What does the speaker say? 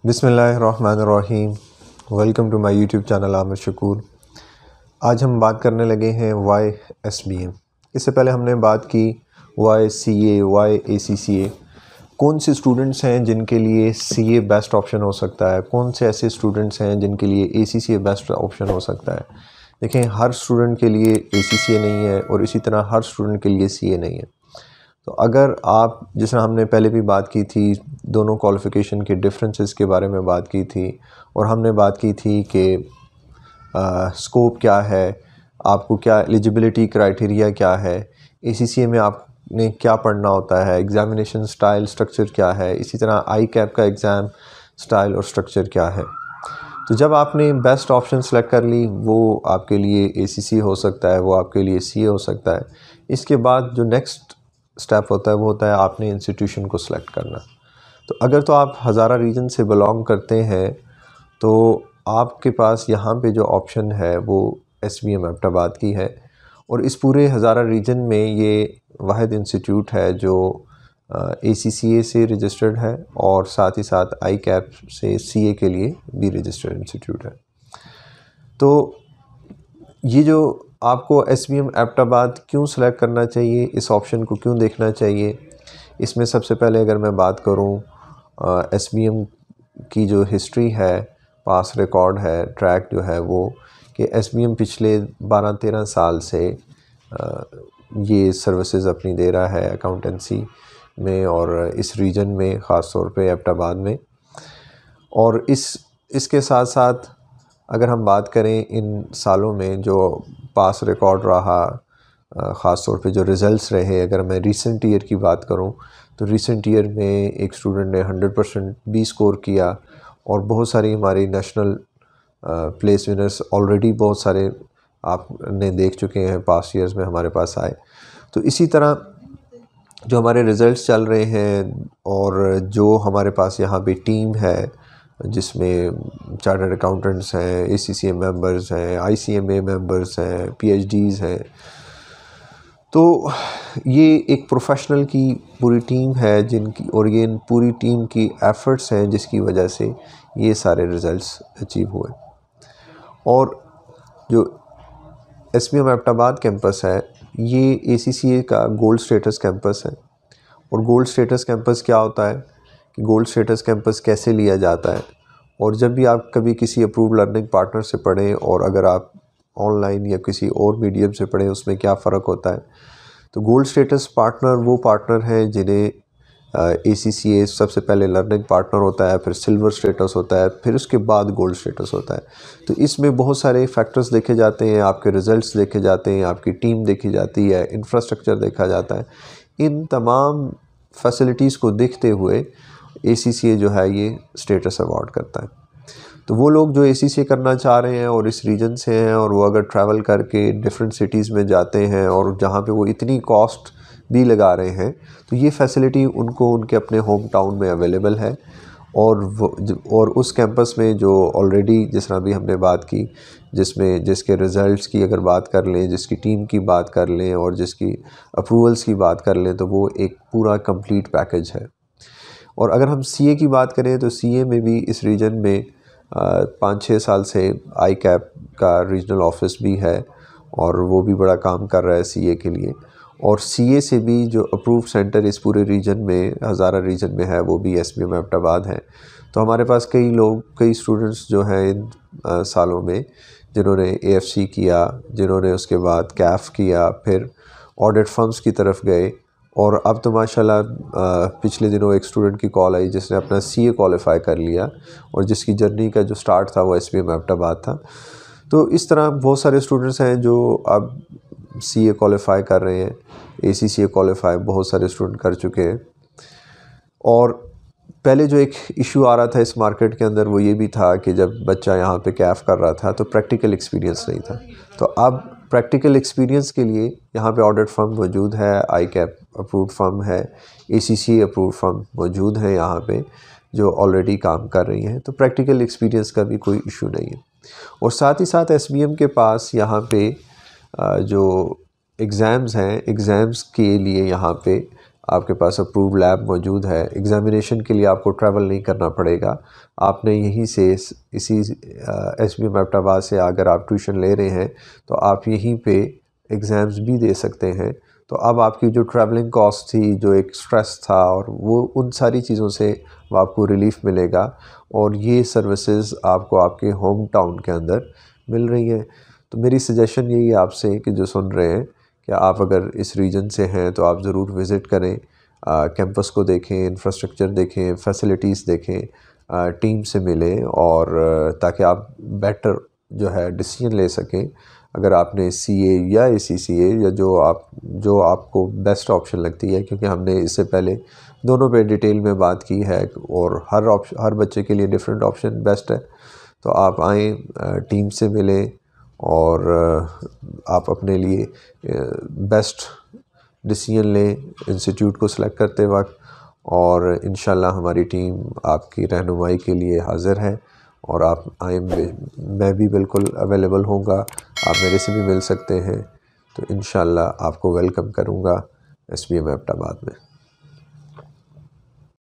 बिस्मिल्लाहिर्रहमानिर्रहीम। Welcome to my YouTube channel Aamir Shakoor. आज हम बात करने लगे हैं वाई SBM। इससे पहले हमने बात की वाई CA, वाई ACCA। कौन से स्टूडेंट्स हैं जिनके लिए CA बेस्ट ऑप्शन हो सकता है, कौन से ऐसे स्टूडेंट्स हैं जिनके लिए ACCA बेस्ट ऑप्शन हो सकता है। देखें, हर स्टूडेंट के लिए ACCA नहीं है और इसी तरह हर स्टूडेंट के लिए CA नहीं है। तो अगर आप, जिस तरह हमने पहले भी बात की थी, दोनों क्वालिफ़िकेशन के डिफरेंसेस के बारे में बात की थी और हमने बात की थी कि स्कोप क्या है, आपको क्या एलिजिबिलिटी क्राइटेरिया क्या है, ACCA में आपने क्या पढ़ना होता है, एग्ज़ामिनेशन स्टाइल स्ट्रक्चर क्या है, इसी तरह ICAP का एग्ज़ाम स्टाइल और स्ट्रक्चर क्या है। तो जब आपने बेस्ट ऑप्शन सेलेक्ट कर ली, वो आपके लिए ACCA हो सकता है, वो आपके लिए CA हो सकता है। इसके बाद जो नेक्स्ट स्टेप होता है वो होता है आपने इंस्टीट्यूशन को सिलेक्ट करना। तो अगर तो आप हज़ारा रीजन से बिलोंग करते हैं तो आपके पास यहाँ पे जो ऑप्शन है वो SBM अब्बटाबाद की है और इस पूरे हज़ारा रीजन में ये वाहिद इंस्टीट्यूट है जो ACCA से रजिस्टर्ड है और साथ ही साथ ICAP से CA के लिए भी रजिस्टर्ड इंस्टीट्यूट है। तो ये जो आपको SBM अब्बटाबाद क्यों सेलेक्ट करना चाहिए, इस ऑप्शन को क्यों देखना चाहिए, इसमें सबसे पहले अगर मैं बात करूं SBM की जो हिस्ट्री है, पास रिकॉर्ड है, ट्रैक जो है वो कि SBM पिछले 12-13 साल से ये सर्विसेज अपनी दे रहा है अकाउंटेंसी में और इस रीजन में, ख़ास तौर पे अब्बटाबाद में। और इसके साथ साथ अगर हम बात करें इन सालों में जो पास रिकॉर्ड रहा, ख़ास तौर पे जो रिज़ल्ट्स रहे, अगर मैं रीसेंट ईयर की बात करूं तो रीसेंट ईयर में एक स्टूडेंट ने 100% भी स्कोर किया और बहुत सारी हमारी नेशनल प्लेस विनर्स ऑलरेडी बहुत सारे आपने देख चुके हैं, पास्ट ईयर्स में हमारे पास आए। तो इसी तरह जो हमारे रिज़ल्ट्स चल रहे हैं और जो हमारे पास यहाँ पे टीम है जिसमें चार्टर्ड अकाउंटेंट्स हैं, ACCA मेंबर्स हैं, ICMA मेंबर्स हैं, PhDs हैं, तो ये एक प्रोफेशनल की पूरी टीम है जिनकी, और ये पूरी टीम की एफ़र्ट्स हैं जिसकी वजह से ये सारे रिज़ल्ट्स अचीव हुए। और जो SBM अब्बटाबाद कैंपस है ये ACCA का गोल्ड स्टेटस कैंपस है। और गोल्ड स्टेटस कैंपस क्या होता है कि गोल्ड स्टेटस कैंपस कैसे लिया जाता है, और जब भी आप कभी किसी अप्रूव्ड लर्निंग पार्टनर से पढ़ें और अगर आप ऑनलाइन या किसी और मीडियम से पढ़ें उसमें क्या फ़र्क होता है। तो गोल्ड स्टेटस पार्टनर वो पार्टनर हैं जिन्हें ACCA सबसे पहले लर्निंग पार्टनर होता है, फिर सिल्वर स्टेटस होता है, फिर उसके बाद गोल्ड स्टेटस होता है। तो इसमें बहुत सारे फैक्टर्स देखे जाते हैं, आपके रिज़ल्ट्स देखे जाते हैं, आपकी टीम देखी जाती है, इंफ्रास्ट्रक्चर देखा जाता है। इन तमाम फैसिलिटीज़ को देखते हुए ACCA जो है ये स्टेटस अवार्ड करता है। तो वो लोग जो ACCA करना चाह रहे हैं और इस रीजन से हैं और वो अगर ट्रैवल करके डिफरेंट सिटीज़ में जाते हैं और जहाँ पे वो इतनी कॉस्ट भी लगा रहे हैं, तो ये फैसिलिटी उनको उनके अपने होम टाउन में अवेलेबल है। और उस कैंपस में जो ऑलरेडी, जिस तरह भी हमने बात की, जिसके रिज़ल्ट्स की अगर बात कर लें, जिसकी टीम की बात कर लें और जिसकी अप्रूवल्स की बात कर लें, तो वो एक पूरा कंप्लीट पैकेज है। और अगर हम CA की बात करें तो CA में भी इस रीजन में 5-6 साल से ICAP का रीजनल ऑफिस भी है और वो भी बड़ा काम कर रहा है CA के लिए। और CA से भी जो अप्रूव्ड सेंटर इस पूरे रीजन में, हज़ारा रीजन में है, वो भी SBM अब्बटाबाद है। तो हमारे पास कई स्टूडेंट्स जो हैं इन सालों में जिन्होंने AFC किया, जिन्होंने उसके बाद CAF किया, फिर ऑडिट फर्म्स की तरफ गए, और अब तो माशाल्लाह पिछले दिनों एक स्टूडेंट की कॉल आई जिसने अपना CA क्वालिफ़ाई कर लिया और जिसकी जर्नी का जो स्टार्ट था वो SBM अब्बटाबाद था। तो इस तरह बहुत सारे स्टूडेंट्स हैं जो अब CA क्वालिफ़ाई कर रहे हैं, ACCA क्वालिफ़ाई बहुत सारे स्टूडेंट कर चुके हैं। और पहले जो एक इशू आ रहा था इस मार्केट के अंदर वो ये भी था कि जब बच्चा यहाँ पे CAF कर रहा था तो प्रैक्टिकल एक्सपीरियंस नहीं था। तो अब प्रैक्टिकल एक्सपीरियंस के लिए यहाँ पे ऑडिट फर्म मौजूद है, ICAP अप्रूव्ड फर्म है, ACCA अप्रूव्ड फर्म मौजूद है यहाँ पे जो ऑलरेडी काम कर रही हैं। तो प्रैक्टिकल एक्सपीरियंस का भी कोई इशू नहीं है। और साथ ही साथ SBM के पास यहाँ पे जो एग्ज़ाम्स हैं, एग्ज़ाम्स के लिए यहाँ पे आपके पास अप्रूव लैब मौजूद है। एग्ज़ामिनेशन के लिए आपको ट्रैवल नहीं करना पड़ेगा, आपने यहीं से इसी SBM अब्बोटाबाद से अगर आप ट्यूशन ले रहे हैं तो आप यहीं पे एग्ज़ाम्स भी दे सकते हैं। तो अब आपकी जो ट्रैवलिंग कॉस्ट थी, जो एक स्ट्रेस था, और वो उन सारी चीज़ों से आपको रिलीफ़ मिलेगा और ये सर्विसेज आपको आपके होम टाउन के अंदर मिल रही हैं। तो मेरी सजेशन यही है आपसे कि जो सुन रहे हैं कि आप अगर इस रीजन से हैं तो आप ज़रूर विज़िट करें, कैंपस को देखें, इंफ्रास्ट्रक्चर देखें, फैसिलिटीज़ देखें, टीम से मिलें, और ताकि आप बेटर जो है डिसीजन ले सकें। अगर आपने CA या ACCA या जो आपको बेस्ट ऑप्शन लगती है, क्योंकि हमने इससे पहले दोनों पे डिटेल में बात की है और हर बच्चे के लिए डिफरेंट ऑप्शन बेस्ट है। तो आप आएँ, टीम से मिलें और आप अपने लिए बेस्ट डिसीजन लें इंस्टीट्यूट को सिलेक्ट करते वक्त, और इंशाल्लाह हमारी टीम आपकी रहनुमाई के लिए हाज़िर है। और आप आए, मैं भी बिल्कुल अवेलेबल होऊंगा, आप मेरे से भी मिल सकते हैं। तो इंशाल्लाह आपको वेलकम करूंगा SBM अब्बोटाबाद में।